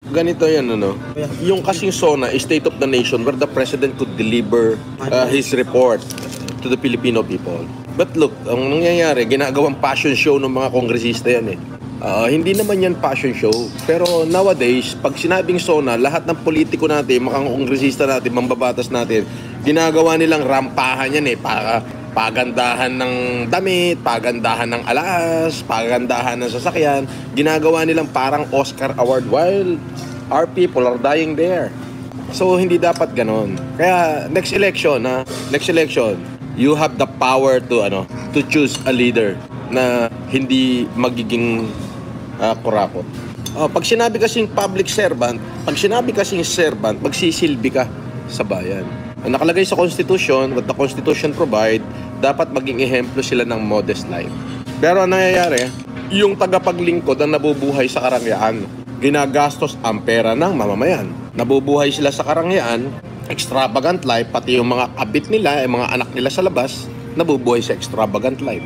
Ganito yan, ano? Yung kasing SONA is State of the Nation where the President could deliver his report to the Filipino people. But look, ang nangyayari, ginagawang passion show ng mga kongresista yan eh. Hindi naman yan passion show. Pero nowadays, pag sinabing SONA, lahat ng politiko natin, mga kongresista natin, mambabatas natin, ginagawa nilang rampahan yan eh. Pagandahan ng damit, pagandahan ng alas, pagandahan ng sasakyan. Ginagawa nilang parang Oscar Award while our people are dying there. So, hindi dapat ganon. Kaya, next election, you have the power to choose a leader na hindi magiging kurakot. Pag sinabi kasing public servant, magsisilbi ka sa bayan. Ang nakalagay sa Constitution, what the Constitution provide, dapat maging ehemplo sila ng modest life. Pero ang nangyayari, yung tagapaglingkod ang nabubuhay sa karangyaan, ginagastos ang pera ng mamamayan. Nabubuhay sila sa karangyaan, extravagant life, pati yung mga kabit nila, yung mga anak nila sa labas, nabubuhay sa extravagant life.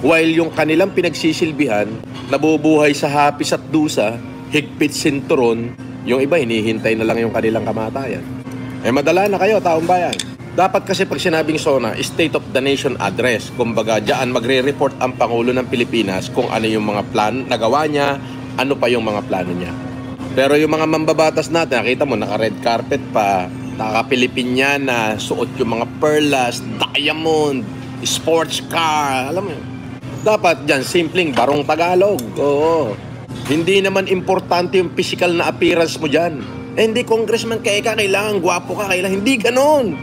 While yung kanilang pinagsisilbihan, nabubuhay sa hapis at dusa, higpit sinturon, yung iba hinihintay na lang yung kanilang kamatayan. Madala na kayo, taong bayan. Dapat kasi pag sinabing SONA, State of the Nation Address. Kumbaga, dyan magre-report ang Pangulo ng Pilipinas kung ano yung mga plan nagawa niya, ano pa yung mga plano niya. Pero yung mga mambabatas natin, nakita mo, naka-red carpet pa, naka-Pilipinyana, suot yung mga perlas, diamond, sports car, alam mo yun. Dapat dyan, simpleng barong Tagalog. Oo. Hindi naman importante yung physical na appearance mo dyan. Hindi congressman ka, kailangan gwapo ka, kailangan. Hindi ganon.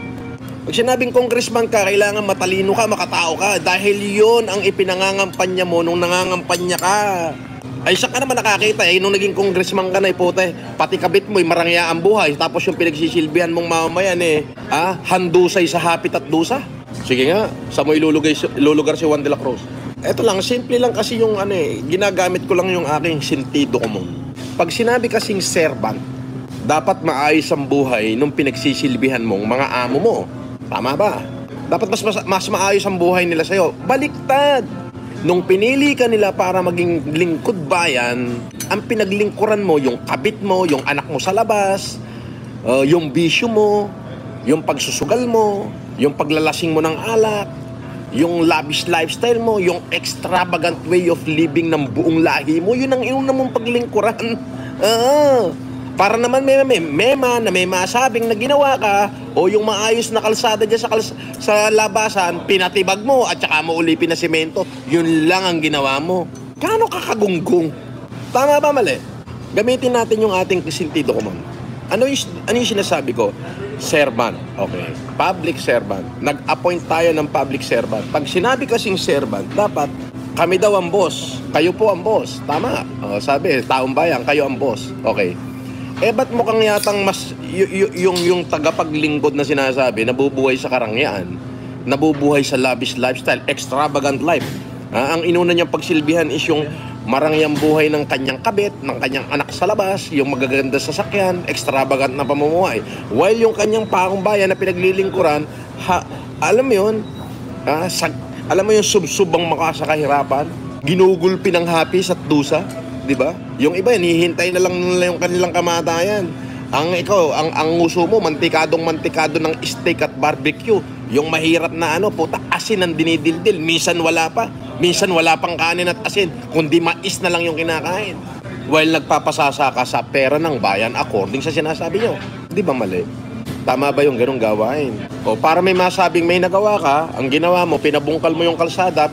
Pag sinabing congressman ka, kailangan matalino ka, makatao ka. Dahil yon ang ipinangangampanya mo nung nangangampanya ka. Ay, saan ka naman nakakita nung naging congressman ka na, ipote, pati kabit mo, marangya ang buhay. Tapos yung pinagsisilbihan mong mamamayan, handusay sa hapit at dusa. Sige nga, sa mo ilulugar si Juan de la Cruz. Eto lang, simple lang kasi yung ginagamit ko lang yung aking sentido común. Pag sinabi kasing servant, dapat maayos ang buhay nung pinagsisilbihan mong mga amo mo. Tama ba? Dapat mas maayos ang buhay nila sa'yo. Baliktad! Nung pinili ka nila para maging lingkod bayan, ang pinaglingkuran mo, yung kabit mo, yung anak mo sa labas, yung bisyo mo, yung pagsusugal mo, yung paglalasing mo ng alak, yung lavish lifestyle mo, yung extravagant way of living ng buong lahi mo, yun ang iuna mong paglingkuran. Para naman may masabing na ginawa ka, o yung maayos na kalsada dyan sa labasan, pinatibag mo at saka mo uli pinasimento, yun lang ang ginawa mo. Kano kakagunggong? Tama ba mali? Gamitin natin yung ating sentido común. Ano yung sinasabi ko? Servant. Okay. Public servant. Nag-appoint tayo ng public servant. Pag sinabi kasing servant, dapat kami daw ang boss. Kayo po ang boss. Tama. Sabi, taong bayan, kayo ang boss. Okay. Ba't mukhang yatang mas yung tagapaglingkod na sinasabi, nabubuhay sa karangyaan, nabubuhay sa lavish lifestyle, extravagant life. Ang inuna niyang pagsilbihan is yung marangyang buhay ng kanyang kabit, ng kanyang anak sa labas, yung magaganda sasakyan, extravagant na pamumuhay. While yung kanyang paong bayan na pinaglilingkuran, alam mo yun, alam mo yung subsubang maka sa kahirapan, ginugulpi ng hapis at dusa, di ba? Yung iba, hinihintay na lang nila yung kanilang kamatayan. Ang uso mo, mantikado ng steak at barbecue. Yung mahirap na asin ang dinidildil. Minsan wala pa. Minsan wala pang kanin at asin, kundi mais na lang yung kinakain. While nagpapasasa ka sa pera ng bayan according sa sinasabi nyo. Di ba mali? Tama ba yung ganong gawain? O para may masabing may nagawa ka, ang ginawa mo, pinabungkal mo yung kalsada,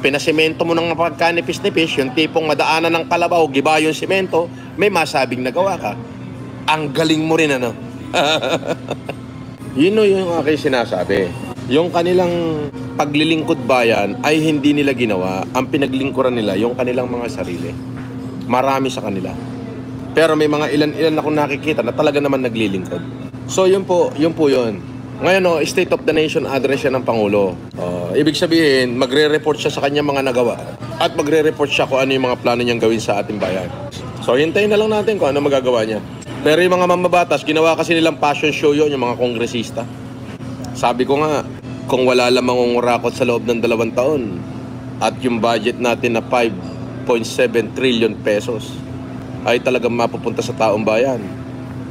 pinasemento mo ng pagkanipis-nipis, yung tipong madaanan ng kalabaw, giba yung semento, may masabing nagawa ka. Ang galing mo rin, Yun yung aking sinasabi. Yung kanilang paglilingkod bayan ay hindi nila ginawa. Ang pinaglingkuran nila, yung kanilang mga sarili. Marami sa kanila. Pero may mga ilan-ilan akong nakikita na talaga naman naglilingkod. So yun po yun. Ngayon, State of the Nation Address yan ng Pangulo. Ibig sabihin, magre-report siya sa kanyang mga nagawa. At magre-report siya kung ano yung mga plano niyang gawin sa ating bayan. So hintayin na lang natin kung ano magagawa niya. Pero yung mga mambabatas, ginawa kasi nilang passion show yun, yung mga kongresista. Sabi ko nga, kung wala lang mangungurakot sa loob ng 2 taon at yung budget natin na 5.7 trillion pesos, ay talagang mapupunta sa taong bayan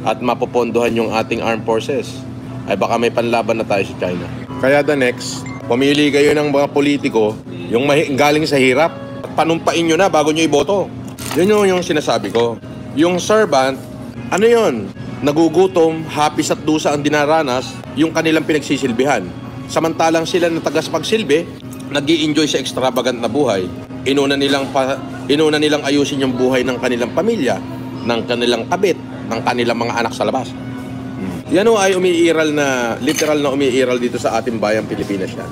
at mapopondohan yung ating armed forces, ay baka may panlaban na tayo sa China. Kaya the next, pumili kayo ng mga politiko yung galing sa hirap. Panumpain nyo na bago nyo iboto. Yun yung sinasabi ko. Yung servant, ano yun? Nagugutom, hapis at dusa ang dinaranas yung kanilang pinagsisilbihan. Samantalang sila na tagas-pagsilbi, nag-i-enjoy sa extravagant na buhay. Inuna nilang ayusin yung buhay ng kanilang pamilya, ng kanilang kabit, ng kanilang mga anak sa labas. Yan o ay umiiral na, literal na umiiral dito sa ating bayang Pilipinas yan.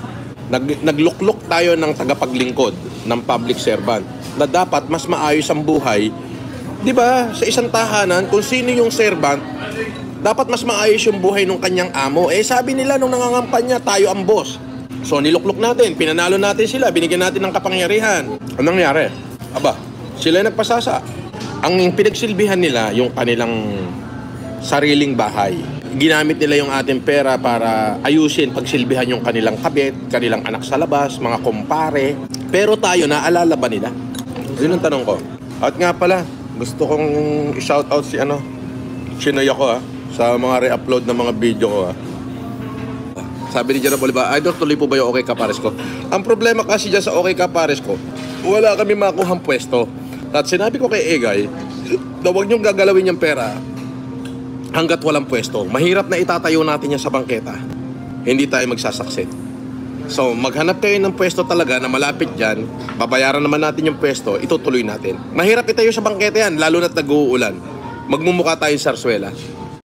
Nagluklok tayo ng tagapaglingkod ng public servant na dapat mas maayos ang buhay. Di ba, sa isang tahanan, kung sino yung servant, dapat mas maayos yung buhay ng kanyang amo. Eh sabi nila nung nangangampanya, tayo ang boss. So niluklok natin, pinanalo natin sila, binigyan natin ng kapangyarihan. Anong nangyari? Aba, sila nagpasasa. Ang pinagsilbihan nila yung kanilang sariling bahay. Ginamit nila yung ating pera para ayusin, pagsilbihan yung kanilang kabit, kanilang anak sa labas, mga kumpare. Pero tayo, naalala ba nila? Yun ang tanong ko. At nga pala, gusto kong i-shoutout si Chinoy ako sa mga re-upload ng mga video ko Sabi ni General Bolivar, Idol, tuloy po ba yung OK Kapares ko? Ang problema kasi dyan sa OK Kapares ko, wala kami makuhang pwesto. At sinabi ko kay Egay, na huwag niyong gagalawin yung pera hanggat walang pwesto. Mahirap na itatayo natin yan sa bangketa. Hindi tayo magsasaksit. So, maghanap kayo ng pwesto talaga na malapit dyan, babayaran naman natin yung pwesto, itutuloy natin. Mahirap itayo sa bangketa yan, lalo na't nag-uulan. Magmumukha tayo sa Sarsuela.